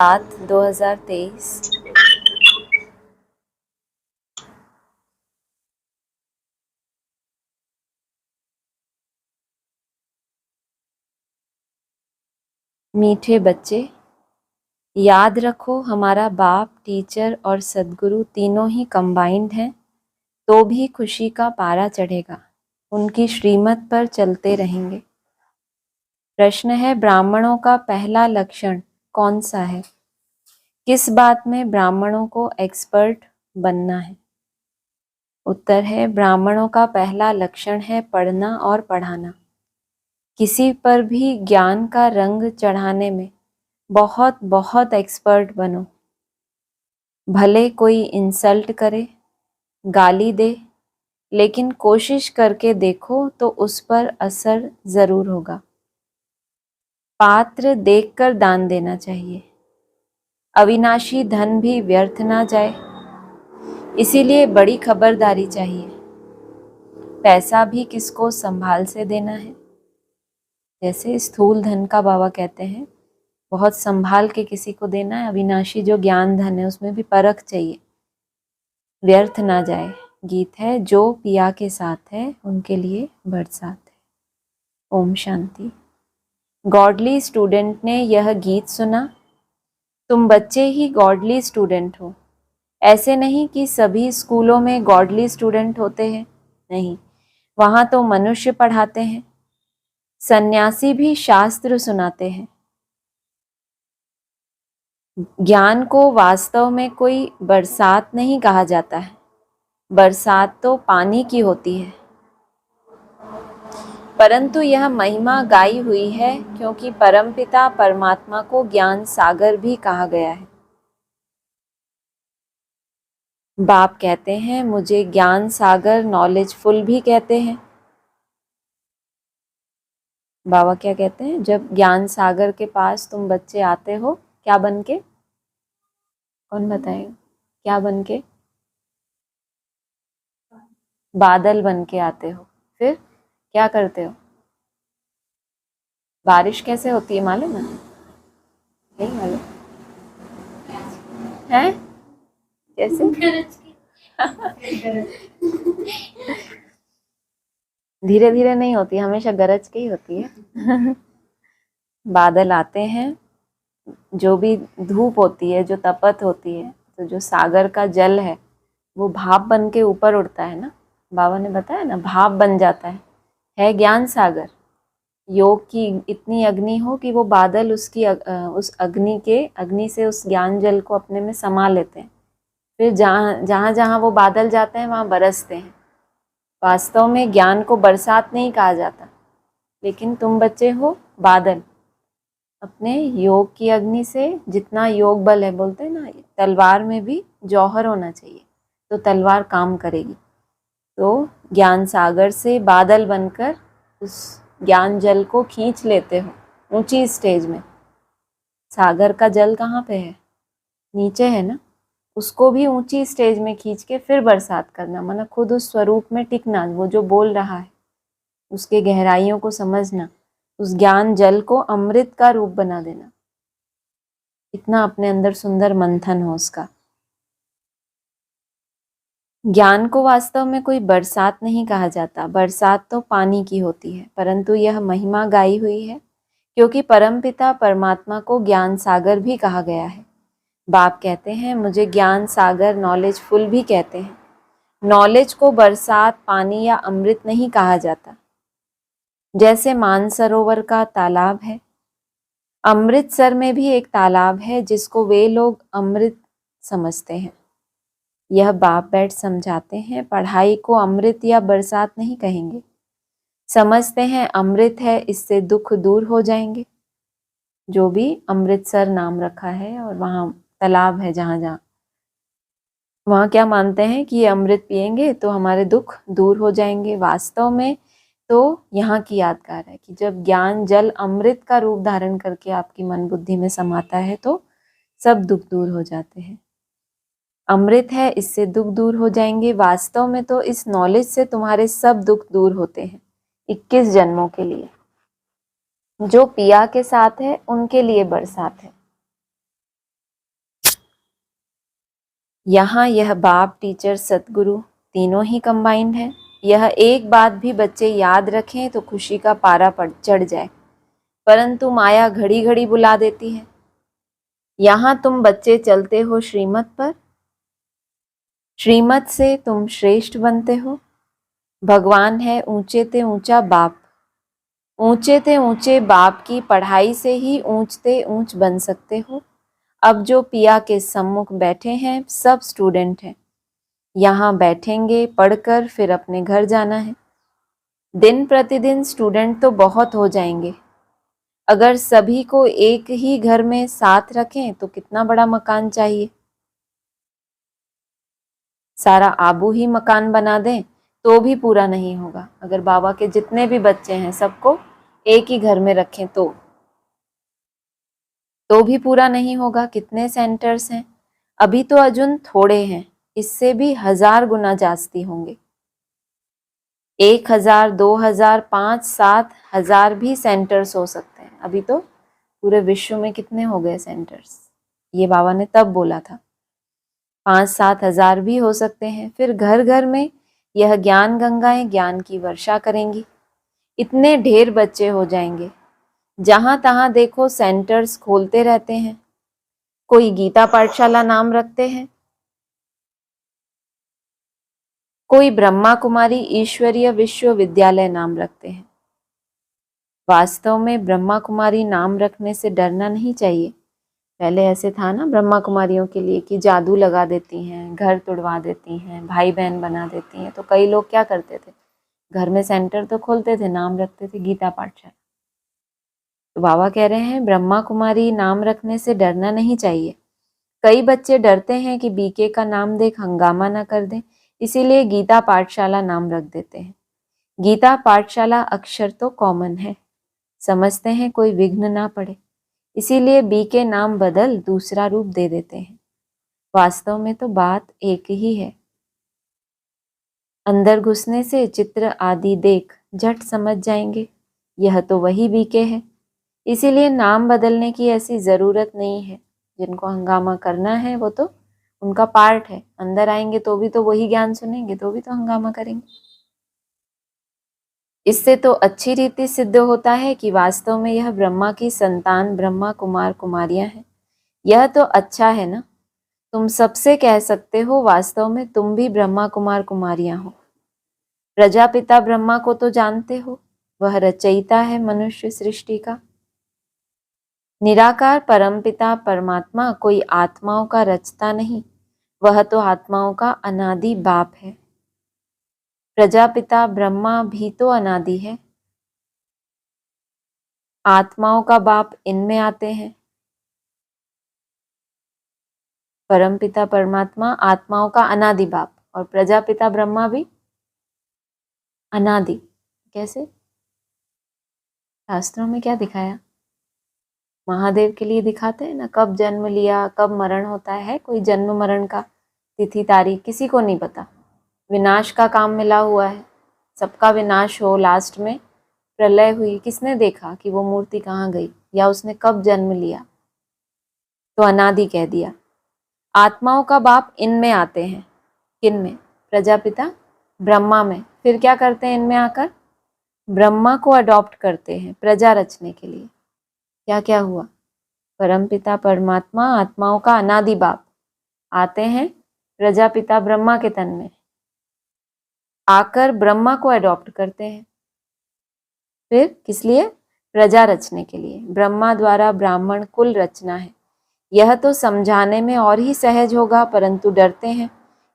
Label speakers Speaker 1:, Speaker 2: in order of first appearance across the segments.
Speaker 1: 2023। मीठे बच्चे, याद रखो हमारा बाप, टीचर और सद्गुरु तीनों ही कंबाइंड हैं, तो भी खुशी का पारा चढ़ेगा। उनकी श्रीमत पर चलते रहेंगे। प्रश्न है, ब्राह्मणों का पहला लक्षण कौन सा है? किस बात में ब्राह्मणों को एक्सपर्ट बनना है? उत्तर है, ब्राह्मणों का पहला लक्षण है पढ़ना और पढ़ाना। किसी पर भी ज्ञान का रंग चढ़ाने में बहुत बहुत एक्सपर्ट बनो। भले कोई इंसल्ट करे, गाली दे, लेकिन कोशिश करके देखो तो उस पर असर जरूर होगा। पात्र देखकर दान देना चाहिए। अविनाशी धन भी व्यर्थ ना जाए, इसीलिए बड़ी खबरदारी चाहिए। पैसा भी किसको संभाल से देना है। जैसे स्थूल धन का बाबा कहते हैं, बहुत संभाल के किसी को देना है। अविनाशी जो ज्ञान धन है उसमें भी परख चाहिए, व्यर्थ ना जाए। गीत है, जो पिया के साथ है उनके लिए बरसात है। ओम शांति। गॉडली स्टूडेंट ने यह गीत सुना। तुम बच्चे ही गॉडली स्टूडेंट हो। ऐसे नहीं कि सभी स्कूलों में गॉडली स्टूडेंट होते हैं, नहीं, वहां तो मनुष्य पढ़ाते हैं। सन्यासी भी शास्त्र सुनाते हैं। ज्ञान को वास्तव में कोई बरसात नहीं कहा जाता है। बरसात तो पानी की होती है, परंतु यह महिमा गाई हुई है क्योंकि परमपिता परमात्मा को ज्ञान सागर भी कहा गया है। बाप कहते हैं, मुझे ज्ञान सागर, नॉलेजफुल भी कहते हैं। बाबा क्या कहते हैं, जब ज्ञान सागर के पास तुम बच्चे आते हो, क्या बन के? कौन बताएगा? क्या बन के? बादल बन के आते हो। फिर क्या करते हो? बारिश कैसे होती है मालूम है? नहीं मालूम है? कैसे? धीरे धीरे नहीं होती, हमेशा गरज के ही होती है। बादल आते हैं, जो भी धूप होती है, जो तपत होती है, तो जो सागर का जल है वो भाप बन के ऊपर उड़ता है ना। बाबा ने बताया ना, भाप बन जाता है ज्ञान सागर। योग की इतनी अग्नि हो कि वो बादल उस अग्नि से उस ज्ञान जल को अपने में समा लेते हैं। फिर जहाँ जहाँ वो बादल जाते हैं वहाँ बरसते हैं। वास्तव में ज्ञान को बरसात नहीं कहा जाता, लेकिन तुम बच्चे हो बादल। अपने योग की अग्नि से जितना योग बल है, बोलते हैं ना, तलवार में भी जौहर होना चाहिए तो तलवार काम करेगी। तो ज्ञान सागर से बादल बनकर उस ज्ञान जल को खींच लेते हो ऊंची स्टेज में। सागर का जल कहाँ पे है? नीचे है ना। उसको भी ऊंची स्टेज में खींच के फिर बरसात करना, माना खुद उस स्वरूप में टिकना। वो जो बोल रहा है उसके गहराइयों को समझना, उस ज्ञान जल को अमृत का रूप बना देना। इतना अपने अंदर सुंदर मंथन हो उसका। ज्ञान को वास्तव में कोई बरसात नहीं कहा जाता। बरसात तो पानी की होती है, परंतु यह महिमा गाई हुई है क्योंकि परमपिता परमात्मा को ज्ञान सागर भी कहा गया है। बाप कहते हैं, मुझे ज्ञान सागर, नॉलेजफुल भी कहते हैं। नॉलेज को बरसात, पानी या अमृत नहीं कहा जाता। जैसे मानसरोवर का तालाब है, अमृतसर में भी एक तालाब है जिसको वे लोग अमृत समझते हैं। यह बाप बैठ समझाते हैं, पढ़ाई को अमृत या बरसात नहीं कहेंगे। समझते हैं अमृत है, इससे दुख दूर हो जाएंगे। जो भी अमृतसर नाम रखा है और वहाँ तालाब है जहाँ जहाँ, वहाँ क्या मानते हैं कि ये अमृत पिएंगे तो हमारे दुख दूर हो जाएंगे। वास्तव में तो यहाँ की यादगार है कि जब ज्ञान जल अमृत का रूप धारण करके आपकी मन बुद्धि में समाता है तो सब दुख दूर हो जाते हैं। अमृत है, इससे दुख दूर हो जाएंगे। वास्तव में तो इस नॉलेज से तुम्हारे सब दुख दूर होते हैं 21 जन्मों के लिए। जो पिया के साथ है उनके लिए बरसात है। यहाँ यह बाप, टीचर, सतगुरु तीनों ही कंबाइंड है। यह एक बात भी बच्चे याद रखें तो खुशी का पारा चढ़ जाए, परंतु माया घड़ी घड़ी बुला देती है। यहाँ तुम बच्चे चलते हो श्रीमत पर, श्रीमत से तुम श्रेष्ठ बनते हो। भगवान है ऊंचे ते ऊंचा बाप, ऊंचे ते ऊंचे बाप की पढ़ाई से ही ऊंचते ऊंच बन सकते हो। अब जो पिया के सम्मुख बैठे हैं सब स्टूडेंट हैं। यहाँ बैठेंगे, पढ़कर फिर अपने घर जाना है। दिन प्रतिदिन स्टूडेंट तो बहुत हो जाएंगे। अगर सभी को एक ही घर में साथ रखें तो कितना बड़ा मकान चाहिए। सारा आबू ही मकान बना दें तो भी पूरा नहीं होगा। अगर बाबा के जितने भी बच्चे हैं सबको एक ही घर में रखें तो भी पूरा नहीं होगा। कितने सेंटर्स हैं? अभी तो अर्जुन थोड़े हैं, इससे भी 1000 गुना जास्ती होंगे। 1000, 2000, 5, 7 हजार भी सेंटर्स हो सकते हैं। अभी तो पूरे विश्व में कितने हो गए सेंटर्स, ये बाबा ने तब बोला था। 5-7 हजार भी हो सकते हैं। फिर घर घर में यह ज्ञान गंगाएं ज्ञान की वर्षा करेंगी। इतने ढेर बच्चे हो जाएंगे। जहां तहां देखो सेंटर्स खोलते रहते हैं। कोई गीता पाठशाला नाम रखते हैं, कोई ब्रह्मा कुमारी ईश्वरीय विश्वविद्यालय नाम रखते हैं। वास्तव में ब्रह्मा कुमारी नाम रखने से डरना नहीं चाहिए। पहले ऐसे था ना ब्रह्मा कुमारियों के लिए कि जादू लगा देती हैं, घर तुड़वा देती हैं, भाई बहन बना देती हैं। तो कई लोग क्या करते थे, घर में सेंटर तो खोलते थे, नाम रखते थे गीता पाठशाला। तो बाबा कह रहे हैं ब्रह्मा कुमारी नाम रखने से डरना नहीं चाहिए। कई बच्चे डरते हैं कि बीके का नाम देख हंगामा ना कर दें, इसीलिए गीता पाठशाला नाम रख देते हैं। गीता पाठशाला अक्षर तो कॉमन है, समझते हैं कोई विघ्न ना पड़े, इसीलिए बी के नाम बदल दूसरा रूप दे देते हैं। वास्तव में तो बात एक ही है। अंदर घुसने से चित्र आदि देख झट समझ जाएंगे यह तो वही बीके है। इसीलिए नाम बदलने की ऐसी जरूरत नहीं है। जिनको हंगामा करना है वो तो उनका पार्ट है। अंदर आएंगे तो भी तो वही ज्ञान सुनेंगे, तो भी तो हंगामा करेंगे। इससे तो अच्छी रीति सिद्ध होता है कि वास्तव में यह ब्रह्मा की संतान ब्रह्मा कुमार कुमारियां हैं। यह तो अच्छा है ना, तुम सबसे कह सकते हो वास्तव में तुम भी ब्रह्मा कुमार कुमारियां हो। प्रजापिता ब्रह्मा को तो जानते हो, वह रचयिता है मनुष्य सृष्टि का। निराकार परमपिता परमात्मा कोई आत्माओं का रचता नहीं, वह तो आत्माओं का अनादि बाप है। प्रजापिता ब्रह्मा भी तो अनादि है। आत्माओं का बाप इनमें आते हैं। परमपिता परमात्मा आत्माओं का अनादि बाप, और प्रजापिता ब्रह्मा भी अनादि। कैसे? शास्त्रों में क्या दिखाया? महादेव के लिए दिखाते हैं ना, कब जन्म लिया, कब मरण होता है। कोई जन्म मरण का तिथि तारीख किसी को नहीं पता। विनाश का काम मिला हुआ है, सबका विनाश हो। लास्ट में प्रलय हुई, किसने देखा कि वो मूर्ति कहाँ गई या उसने कब जन्म लिया? तो अनादि कह दिया। आत्माओं का बाप इनमें आते हैं। किन में? प्रजापिता ब्रह्मा में। फिर क्या करते हैं इनमें आकर? ब्रह्मा को अडॉप्ट करते हैं प्रजा रचने के लिए। क्या क्या हुआ? परमपिता परमात्मा आत्माओं का अनादि बाप आते हैं प्रजापिता ब्रह्मा के तन में, आकर ब्रह्मा को अडॉप्ट करते हैं। फिर किस लिए? प्रजा रचने के लिए। ब्रह्मा द्वारा ब्राह्मण कुल रचना है। यह तो समझाने में और ही सहज होगा, परंतु डरते हैं।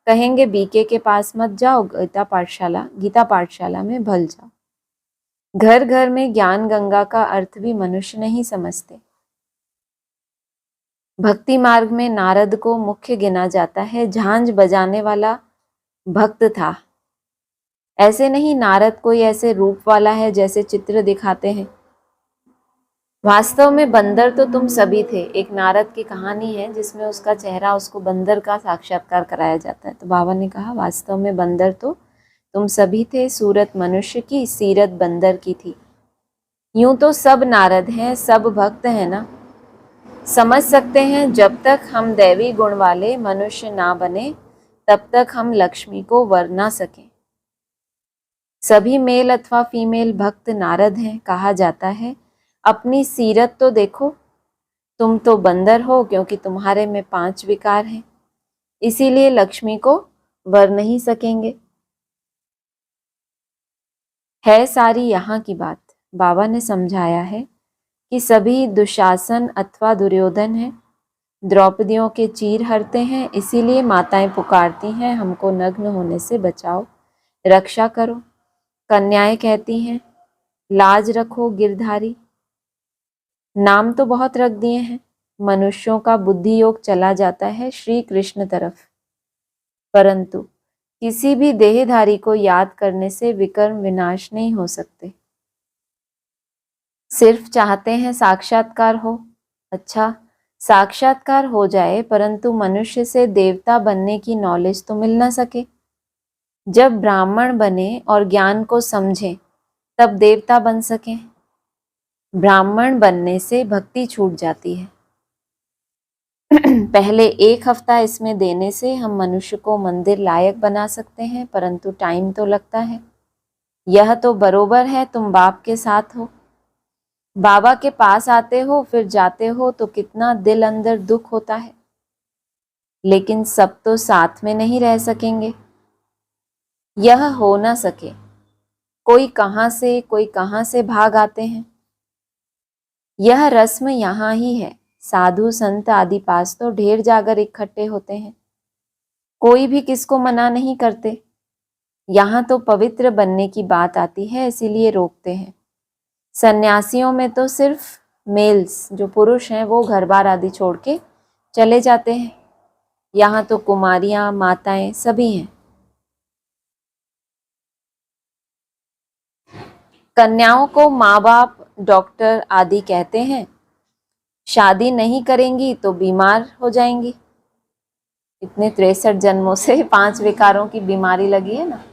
Speaker 1: कहेंगे बीके के पास मत जाओ, गीता पाठशाला में भल जाओ। घर घर में ज्ञान गंगा का अर्थ भी मनुष्य नहीं समझते। भक्ति मार्ग में नारद को मुख्य गिना जाता है, झांझ बजाने वाला भक्त था। ऐसे नहीं नारद कोई ऐसे रूप वाला है जैसे चित्र दिखाते हैं। वास्तव में बंदर तो तुम सभी थे। एक नारद की कहानी है जिसमें उसका चेहरा, उसको बंदर का साक्षात्कार कराया जाता है। तो बाबा ने कहा वास्तव में बंदर तो तुम सभी थे, सूरत मनुष्य की, सीरत बंदर की थी। यूं तो सब नारद हैं, सब भक्त हैं ना। समझ सकते हैं जब तक हम दैवी गुण वाले मनुष्य ना बने तब तक हम लक्ष्मी को वर ना सकें। सभी मेल अथवा फीमेल भक्त नारद हैं, कहा जाता है। अपनी सीरत तो देखो, तुम तो बंदर हो क्योंकि तुम्हारे में 5 विकार हैं, इसीलिए लक्ष्मी को वर नहीं सकेंगे। है सारी यहाँ की बात। बाबा ने समझाया है कि सभी दुशासन अथवा दुर्योधन हैं, द्रौपदियों के चीर हरते हैं, इसीलिए माताएं पुकारती हैं, हमको नग्न होने से बचाओ, रक्षा करो। कन्याएं कहती हैं, लाज रखो गिरधारी। नाम तो बहुत रख दिए हैं, मनुष्यों का बुद्धि योग चला जाता है श्री कृष्ण तरफ, परंतु किसी भी देहधारी को याद करने से विकर्म विनाश नहीं हो सकते। सिर्फ चाहते हैं साक्षात्कार हो। अच्छा, साक्षात्कार हो जाए परंतु मनुष्य से देवता बनने की नॉलेज तो मिल ना सके। जब ब्राह्मण बने और ज्ञान को समझें तब देवता बन सकें। ब्राह्मण बनने से भक्ति छूट जाती है। पहले 1 हफ्ता इसमें देने से हम मनुष्य को मंदिर लायक बना सकते हैं, परंतु टाइम तो लगता है। यह तो बरोबर है तुम बाप के साथ हो, बाबा के पास आते हो फिर जाते हो तो कितना दिल अंदर दुख होता है, लेकिन सब तो साथ में नहीं रह सकेंगे। यह हो ना सके, कोई कहां से भाग आते हैं। यह रस्म यहाँ ही है। साधु संत आदि पास तो ढेर जाकर इकट्ठे होते हैं, कोई भी किसको मना नहीं करते। यहाँ तो पवित्र बनने की बात आती है, इसीलिए रोकते हैं। सन्यासियों में तो सिर्फ मेल्स जो पुरुष हैं वो घर बार आदि छोड़ के चले जाते हैं। यहाँ तो कुमारियां माताएं सभी हैं। कन्याओं को माँ बाप डॉक्टर आदि कहते हैं, शादी नहीं करेंगी तो बीमार हो जाएंगी। इतने 63 जन्मों से 5 विकारों की बीमारी लगी है ना,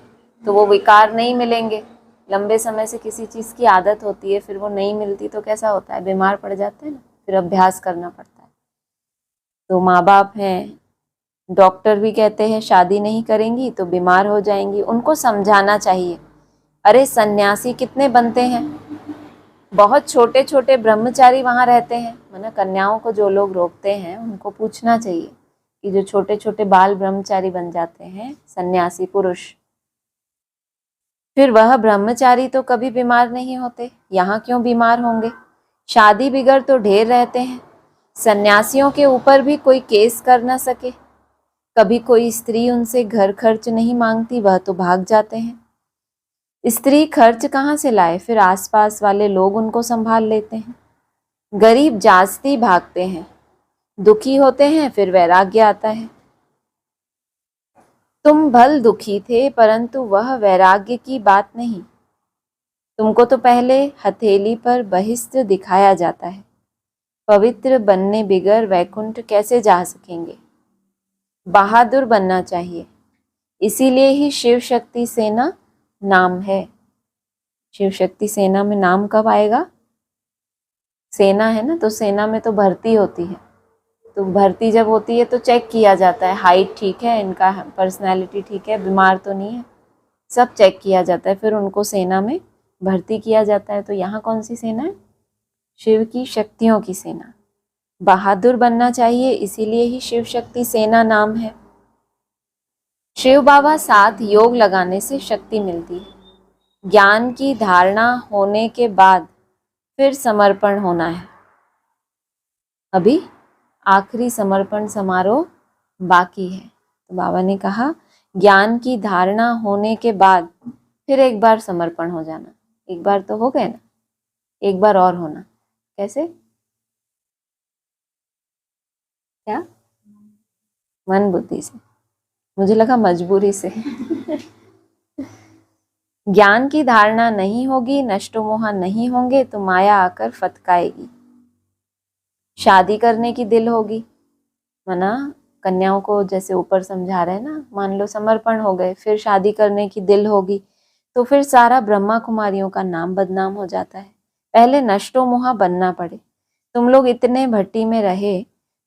Speaker 1: तो वो विकार नहीं मिलेंगे। लंबे समय से किसी चीज़ की आदत होती है, फिर वो नहीं मिलती तो कैसा होता है, बीमार पड़ जाते हैं ना, फिर अभ्यास करना पड़ता है। तो माँ बाप हैं, डॉक्टर भी कहते हैं शादी नहीं करेंगी तो बीमार हो जाएंगी। उनको समझाना चाहिए, अरे सन्यासी कितने बनते हैं, बहुत छोटे छोटे ब्रह्मचारी वहाँ रहते हैं। माना कन्याओं को जो लोग रोकते हैं उनको पूछना चाहिए कि जो छोटे छोटे बाल ब्रह्मचारी बन जाते हैं सन्यासी पुरुष, फिर वह ब्रह्मचारी तो कभी बीमार नहीं होते, यहाँ क्यों बीमार होंगे। शादी बिगड़ तो ढेर रहते हैं, सन्यासियों के ऊपर भी कोई केस कर ना सके। कभी कोई स्त्री उनसे घर खर्च नहीं मांगती, वह तो भाग जाते हैं। स्त्री खर्च कहाँ से लाए, फिर आसपास वाले लोग उनको संभाल लेते हैं। गरीब जास्ती भागते हैं, दुखी होते हैं, फिर वैराग्य आता है। तुम भल दुखी थे, परंतु वह वैराग्य की बात नहीं। तुमको तो पहले हथेली पर बहिष्ठ दिखाया जाता है। पवित्र बनने बिगर वैकुंठ कैसे जा सकेंगे। बहादुर बनना चाहिए, इसीलिए ही शिव शक्ति सेना नाम है। शिव शक्ति सेना में नाम कब आएगा, सेना है ना, तो सेना में तो भर्ती होती है, तो भर्ती जब होती है तो चेक किया जाता है, हाइट ठीक है इनका, पर्सनैलिटी ठीक है, बीमार तो नहीं है, सब चेक किया जाता है, फिर उनको सेना में भर्ती किया जाता है। तो यहाँ कौन सी सेना है, शिव की शक्तियों की सेना। बहादुर बनना चाहिए, इसीलिए ही शिव शक्ति सेना नाम है। शिव बाबा साथ योग लगाने से शक्ति मिलती है। ज्ञान की धारणा होने के बाद फिर समर्पण होना है। अभी आखिरी समर्पण समारोह बाकी है। तो बाबा ने कहा ज्ञान की धारणा होने के बाद फिर एक बार समर्पण हो जाना। एक बार तो हो गए ना, एक बार और होना। कैसे, क्या, मन बुद्धि से, मुझे लगा मजबूरी से। ज्ञान की धारणा नहीं होगी, नष्टो मोहा नहीं होंगे तो माया आकर फतकाएगी। शादी करने की दिल होगी, मना कन्याओं को जैसे ऊपर समझा रहे हैं ना, मान लो समर्पण हो गए, फिर शादी करने की दिल होगी तो फिर सारा ब्रह्मा कुमारियों का नाम बदनाम हो जाता है। पहले नष्टो मोहा बनना पड़े, तुम लोग इतने भट्टी में रहे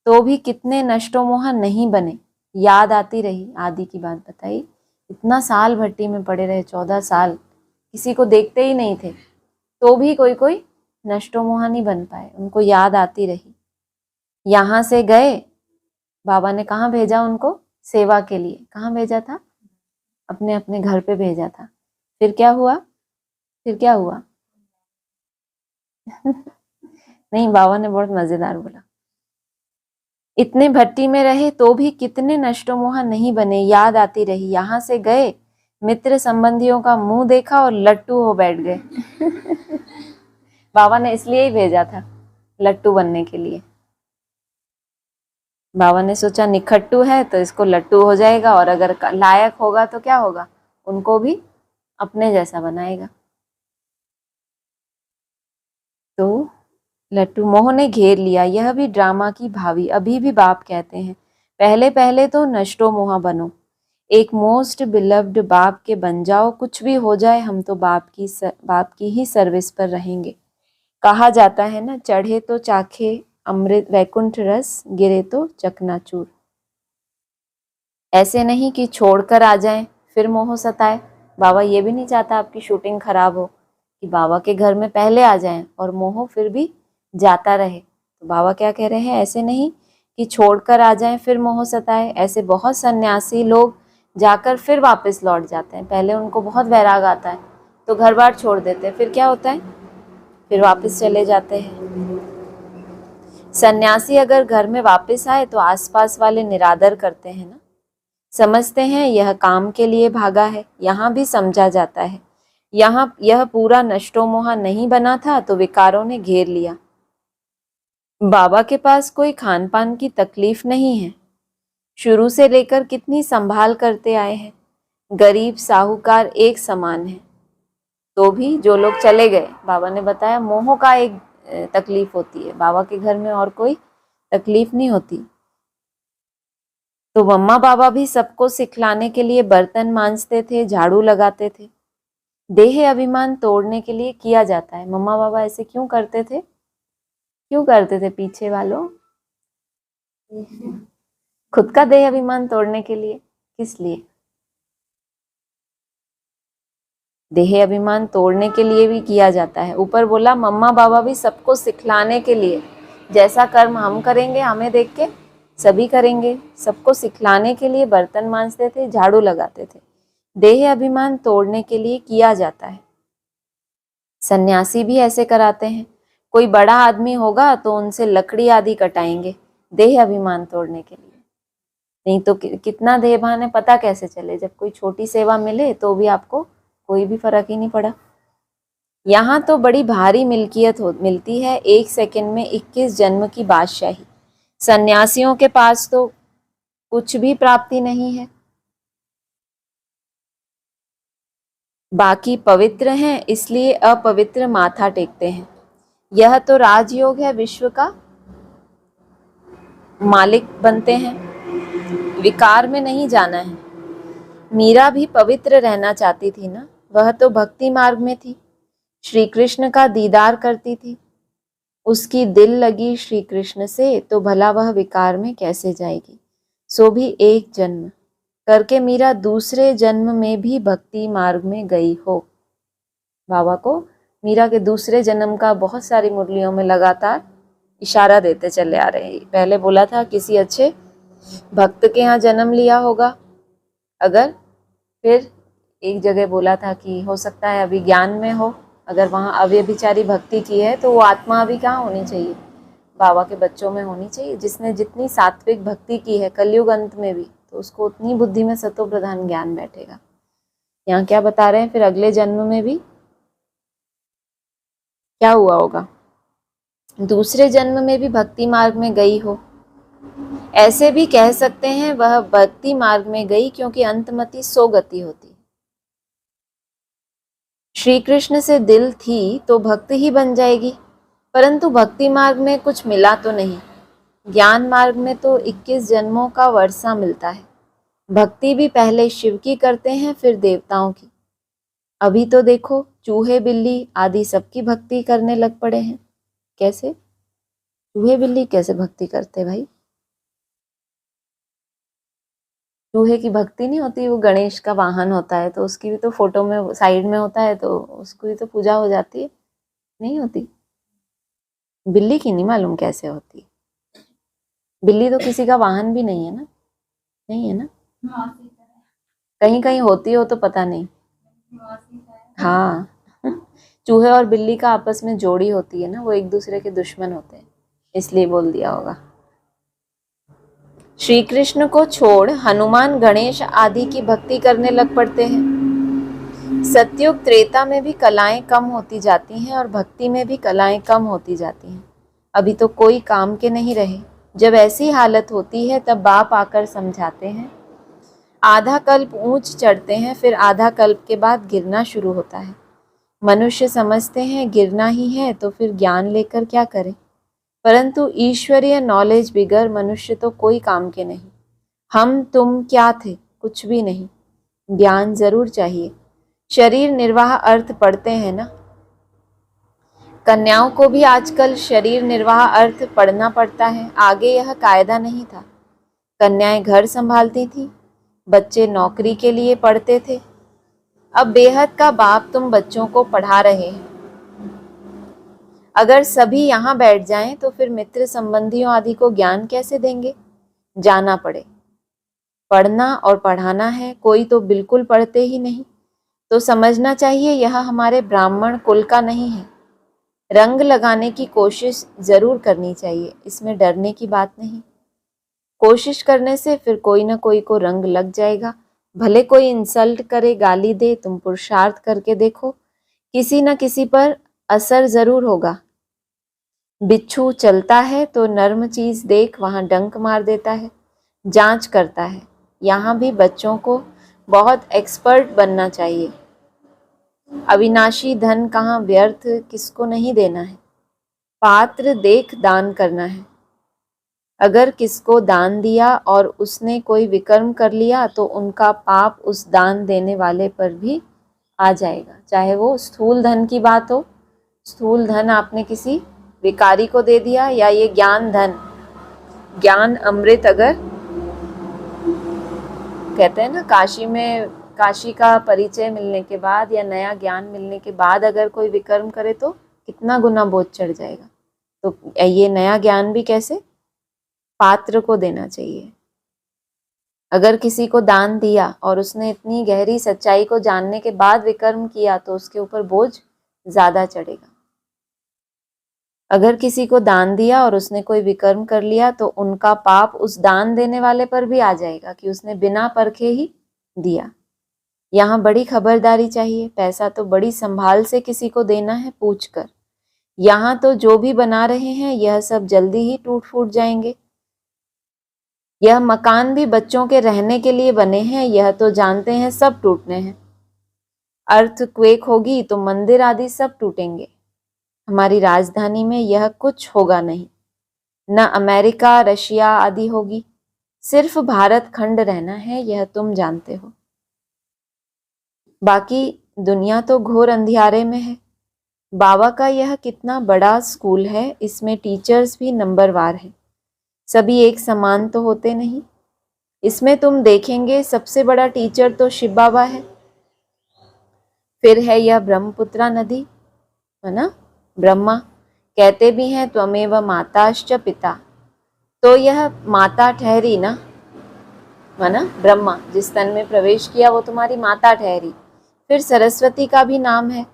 Speaker 1: तो भी कितने नष्टो मोह नहीं बने। याद आती रही, आदि की बात बताई। इतना साल भट्टी में पड़े रहे, 14 साल, किसी को देखते ही नहीं थे, तो भी कोई कोई नष्टो मोह नहीं बन पाए, उनको याद आती रही। यहाँ से गए, बाबा ने कहाँ भेजा उनको? सेवा के लिए। कहाँ भेजा था? अपने अपने घर पे भेजा था। फिर क्या हुआ? फिर क्या हुआ? नहीं, बाबा ने बहुत मजेदार बोला, इतने भट्टी में रहे तो भी कितने नष्टो मोह नहीं बने, याद आती रही। यहाँ से गए, मित्र संबंधियों का मुंह देखा और लट्टू हो बैठ गए। बाबा ने इसलिए ही भेजा था, लट्टू बनने के लिए। बाबा ने सोचा निखट्टू है तो इसको लट्टू हो जाएगा, और अगर लायक होगा तो क्या होगा? उनको भी अपने जैसा बनाएगा। तो लट्टू मोह ने घेर लिया, यह भी ड्रामा की भावी। अभी भी बाप कहते हैं, पहले पहले तो नष्टो मोह बनो, एक मोस्ट बिलव्ड बाप के बन जाओ, कुछ भी हो जाए हम तो बाप की ही सर्विस पर रहेंगे। कहा जाता है ना, चढ़े तो चाखे अमृत वैकुंठ रस, गिरे तो चकनाचूर। ऐसे नहीं कि छोड़कर आ जाएं फिर मोह सताए। बाबा ये भी नहीं चाहता आपकी शूटिंग खराब हो, कि बाबा के घर में पहले आ जाएं और मोह फिर भी जाता रहे। तो बाबा क्या कह रहे हैं, ऐसे नहीं कि छोड़कर आ जाएं फिर मोह सताए। ऐसे बहुत सन्यासी लोग जाकर फिर वापस लौट जाते हैं। पहले उनको बहुत वैराग आता है तो घर बार छोड़ देते हैं, फिर क्या होता है? फिर वापस चले जाते हैं। सन्यासी अगर घर में वापस आए तो आसपास वाले निरादर करते हैं ना, समझते हैं यह काम के लिए भागा है। यहाँ भी समझा जाता है, यहाँ यह पूरा नष्टो मोह नहीं बना था तो विकारों ने घेर लिया। बाबा के पास कोई खान पान की तकलीफ नहीं है, शुरू से लेकर कितनी संभाल करते आए हैं। गरीब साहूकार एक समान है। तो भी जो लोग चले गए, बाबा ने बताया मोह का एक तकलीफ होती है, बाबा के घर में और कोई तकलीफ नहीं होती। तो मम्मा बाबा भी सबको सिखलाने के लिए बर्तन मांजते थे, झाड़ू लगाते थे। देह अभिमान तोड़ने के लिए किया जाता है। मम्मा बाबा ऐसे क्यों करते थे? क्यों करते थे पीछे वालों? खुद का देह अभिमान तोड़ने के लिए। किस लिए? देह अभिमान तोड़ने के लिए भी किया जाता है। ऊपर बोला मम्मा बाबा भी सबको सिखलाने के लिए, जैसा कर्म हम करेंगे हमें देख के सभी करेंगे। सबको सिखलाने के लिए बर्तन मांजते थे, झाड़ू लगाते थे। देह अभिमान तोड़ने के लिए किया जाता है। सन्यासी भी ऐसे कराते हैं। कोई बड़ा आदमी होगा तो उनसे लकड़ी आदि कटाएंगे, देह अभिमान तोड़ने के लिए। नहीं तो कितना देहभान है पता कैसे चले? जब कोई छोटी सेवा मिले तो भी आपको कोई भी फर्क ही नहीं पड़ा। यहाँ तो बड़ी भारी मिल्कियत मिलती है, 1 सेकंड में 21 जन्म की बादशाही। सन्यासियों के पास तो कुछ भी प्राप्ति नहीं है। बाकी पवित्र हैं इसलिए अपवित्र माथा टेकते हैं। यह तो राजयोग है, विश्व का मालिक बनते हैं, विकार में नहीं जाना है। मीरा भी पवित्र रहना चाहती थी ना, वह तो भक्ति मार्ग में थी, श्री कृष्ण का दीदार करती थी। उसकी दिल लगी श्री कृष्ण से तो भला वह विकार में कैसे जाएगी? सो भी एक जन्म करके मीरा दूसरे जन्म में भी भक्ति मार्ग में गई हो। बाबा को मीरा के दूसरे जन्म का बहुत सारी मुरलियों में लगातार इशारा देते चले आ रहे हैं। पहले बोला था किसी अच्छे भक्त के यहाँ जन्म लिया होगा अगर, फिर एक जगह बोला था कि हो सकता है अभी ज्ञान में हो, अगर वहाँ अव्यभिचारी भक्ति की है तो वो आत्मा अभी कहाँ होनी चाहिए? बाबा के बच्चों में होनी चाहिए। जिसने जितनी सात्विक भक्ति की है कलयुग अंत में भी, तो उसको उतनी बुद्धि में सतो प्रधान ज्ञान बैठेगा। यहाँ क्या बता रहे हैं, फिर अगले जन्म में भी क्या हुआ होगा? दूसरे जन्म में भी भक्ति मार्ग में गई हो। ऐसे भी कह सकते हैं वह भक्ति मार्ग में गई क्योंकि अंतमति सो गति होती। श्री कृष्ण से दिल थी तो भक्त ही बन जाएगी, परंतु भक्ति मार्ग में कुछ मिला तो नहीं। ज्ञान मार्ग में तो 21 जन्मों का वर्षा मिलता है। भक्ति भी पहले शिव की करते हैं फिर देवताओं की। अभी तो देखो चूहे बिल्ली आदि सबकी भक्ति करने लग पड़े हैं। कैसे? चूहे बिल्ली कैसे भक्ति करते भाई? चूहे की भक्ति नहीं होती, वो गणेश का वाहन होता है, तो उसकी भी तो फोटो में साइड में होता है, तो उसकी भी तो पूजा हो जाती है, नहीं होती? बिल्ली की नहीं मालूम कैसे होती। बिल्ली तो किसी का वाहन भी नहीं है ना, नहीं है ना? कहीं कहीं होती हो तो पता नहीं। हाँ चूहे और बिल्ली का आपस में जोड़ी होती है ना, वो एक दूसरे के दुश्मन होते हैं, इसलिए बोल दिया होगा। श्री कृष्ण को छोड़ हनुमान गणेश आदि की भक्ति करने लग पड़ते हैं। सतयुग त्रेता में भी कलाएं कम होती जाती हैं और भक्ति में भी कलाएं कम होती जाती हैं। अभी तो कोई काम के नहीं रहे। जब ऐसी हालत होती है तब बाप आकर समझाते हैं। आधा कल्प ऊंच चढ़ते हैं, फिर आधा कल्प के बाद गिरना शुरू होता है। मनुष्य समझते हैं गिरना ही है, तो फिर ज्ञान लेकर क्या करें, परंतु ईश्वरीय नॉलेज बिगर मनुष्य तो कोई काम के नहीं। हम तुम क्या थे? कुछ भी नहीं। ज्ञान जरूर चाहिए। शरीर निर्वाह अर्थ पढ़ते हैं ना, कन्याओं को भी आजकल शरीर निर्वाह अर्थ पढ़ना पड़ता है। आगे यह कायदा नहीं था। कन्याएं घर संभालती थी, बच्चे नौकरी के लिए पढ़ते थे। अब बेहद का बाप तुम बच्चों को पढ़ा रहे हैं। अगर सभी यहाँ बैठ जाएं तो फिर मित्र संबंधियों आदि को ज्ञान कैसे देंगे? जाना पड़े। पढ़ना और पढ़ाना है, कोई तो बिल्कुल पढ़ते ही नहीं, तो समझना चाहिए यह हमारे ब्राह्मण कुल का नहीं है। रंग लगाने की कोशिश जरूर करनी चाहिए, इसमें डरने की बात नहीं। कोशिश करने से फिर कोई ना कोई को रंग लग जाएगा। भले कोई इंसल्ट करे, गाली दे, तुम पुरुषार्थ करके देखो, किसी न किसी पर असर जरूर होगा। बिच्छू चलता है तो नर्म चीज देख वहां डंक मार देता है, जांच करता है। यहाँ भी बच्चों को बहुत एक्सपर्ट बनना चाहिए। अविनाशी धन कहाँ व्यर्थ, किसको नहीं देना है। पात्र देख दान करना है। अगर किसको दान दिया और उसने कोई विकर्म कर लिया तो उनका पाप उस दान देने वाले पर भी आ जाएगा, चाहे वो स्थूल धन की बात हो। स्थूल धन आपने किसी भिखारी को दे दिया, या ये ज्ञान धन, ज्ञान अमृत, अगर कहते हैं ना काशी का परिचय मिलने के बाद या नया ज्ञान मिलने के बाद अगर कोई विकर्म करे तो कितना गुना बोझ चढ़ जाएगा। तो ये नया ज्ञान भी कैसे? पात्र को देना चाहिए। अगर किसी को दान दिया और उसने इतनी गहरी सच्चाई को जानने के बाद विकर्म किया तो उसके ऊपर बोझ ज्यादा चढ़ेगा। अगर किसी को दान दिया और उसने कोई विकर्म कर लिया तो उनका पाप उस दान देने वाले पर भी आ जाएगा कि उसने बिना परखे ही दिया। यहाँ बड़ी खबरदारी चाहिए। पैसा तो बड़ी संभाल से किसी को देना है, पूछ कर। यहाँ तो जो भी बना रहे हैं यह सब जल्दी ही टूट फूट जाएंगे। यह मकान भी बच्चों के रहने के लिए बने हैं, यह तो जानते हैं सब टूटने हैं। अर्थक्वेक होगी तो मंदिर आदि सब टूटेंगे। हमारी राजधानी में यह कुछ होगा नहीं, न अमेरिका रशिया आदि होगी, सिर्फ भारत खंड रहना है, यह तुम जानते हो। बाकी दुनिया तो घोर अंधियारे में है। बाबा का यह कितना बड़ा स्कूल है, इसमें टीचर्स भी नंबरवार है, सभी एक समान तो होते नहीं। इसमें तुम देखेंगे सबसे बड़ा टीचर तो शिव बाबा है, फिर है यह ब्रह्मपुत्रा नदी, है ना। ब्रह्मा कहते भी हैं त्वमेव माताश्च पिता, तो यह माता ठहरी ना, है ना। ब्रह्मा जिस तन में प्रवेश किया वो तुम्हारी माता ठहरी। फिर सरस्वती का भी नाम है।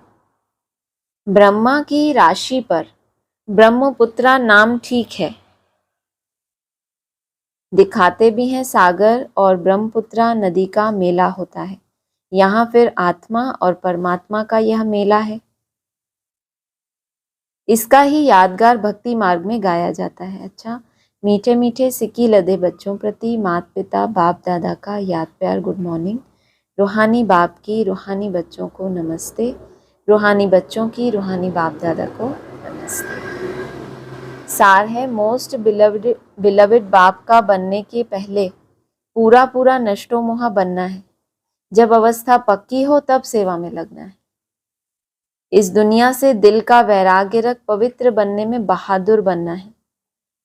Speaker 1: ब्रह्मा की राशि पर ब्रह्मपुत्रा नाम ठीक है, दिखाते भी हैं सागर और ब्रह्मपुत्रा नदी का मेला होता है। यहाँ फिर आत्मा और परमात्मा का यह मेला है। इसका ही यादगार भक्ति मार्ग में गाया जाता है। अच्छा, मीठे मीठे सिक्की लदे बच्चों प्रति माता पिता बाप दादा का याद प्यार गुड मॉर्निंग। रूहानी बाप की रूहानी बच्चों को नमस्ते, रूहानी बच्चों की रूहानी बाप दादा को नमस्ते। सार है, मोस्ट बिलवड बाप का बनने के पहले पूरा पूरा नष्टो मोहा बनना है। जब अवस्था पक्की हो तब सेवा में लगना है। इस दुनिया से दिल का वैराग्य रख पवित्र बनने में बहादुर बनना है।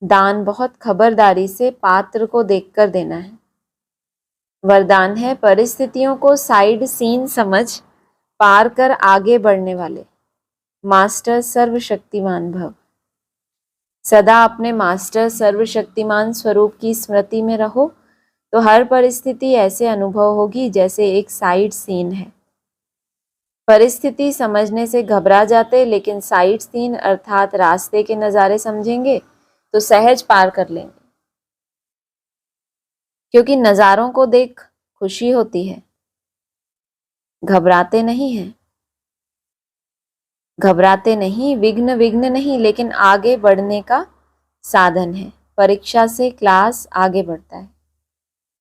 Speaker 1: दान बहुत खबरदारी से पात्र को देखकर देना है। वरदान है परिस्थितियों को साइड सीन समझ पार कर आगे बढ़ने वाले मास्टर सर्वशक्तिमान भव। सदा अपने मास्टर सर्वशक्तिमान स्वरूप की स्मृति में रहो तो हर परिस्थिति ऐसे अनुभव होगी जैसे एक साइड सीन है। परिस्थिति समझने से घबरा जाते, लेकिन साइड सीन अर्थात रास्ते के नज़ारे समझेंगे तो सहज पार कर लेंगे, क्योंकि नज़ारों को देख खुशी होती है, घबराते नहीं हैं। घबराते नहीं, विघ्न नहीं, लेकिन आगे बढ़ने का साधन है। परीक्षा से क्लास आगे बढ़ता है।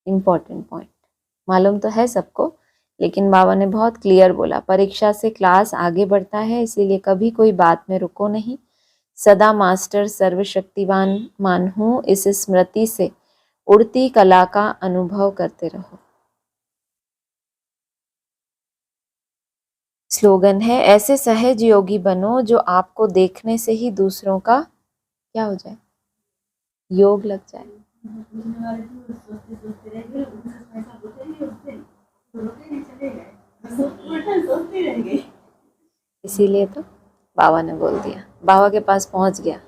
Speaker 1: इंपॉर्टेंट पॉइंट मालूम तो है सबको, लेकिन बाबा ने बहुत क्लियर बोला, परीक्षा से क्लास आगे बढ़ता है, इसीलिए कभी कोई बात में रुको नहीं। सदा मास्टर सर्वशक्तिवान मान हूं इस स्मृति से उड़ती कला का अनुभव करते रहो। स्लोगन है, ऐसे सहज योगी बनो जो आपको देखने से ही दूसरों का क्या हो जाए, योग लग जाए। इसीलिए तो बाबा ने बोल दिया, बाबा के पास पहुंच गया।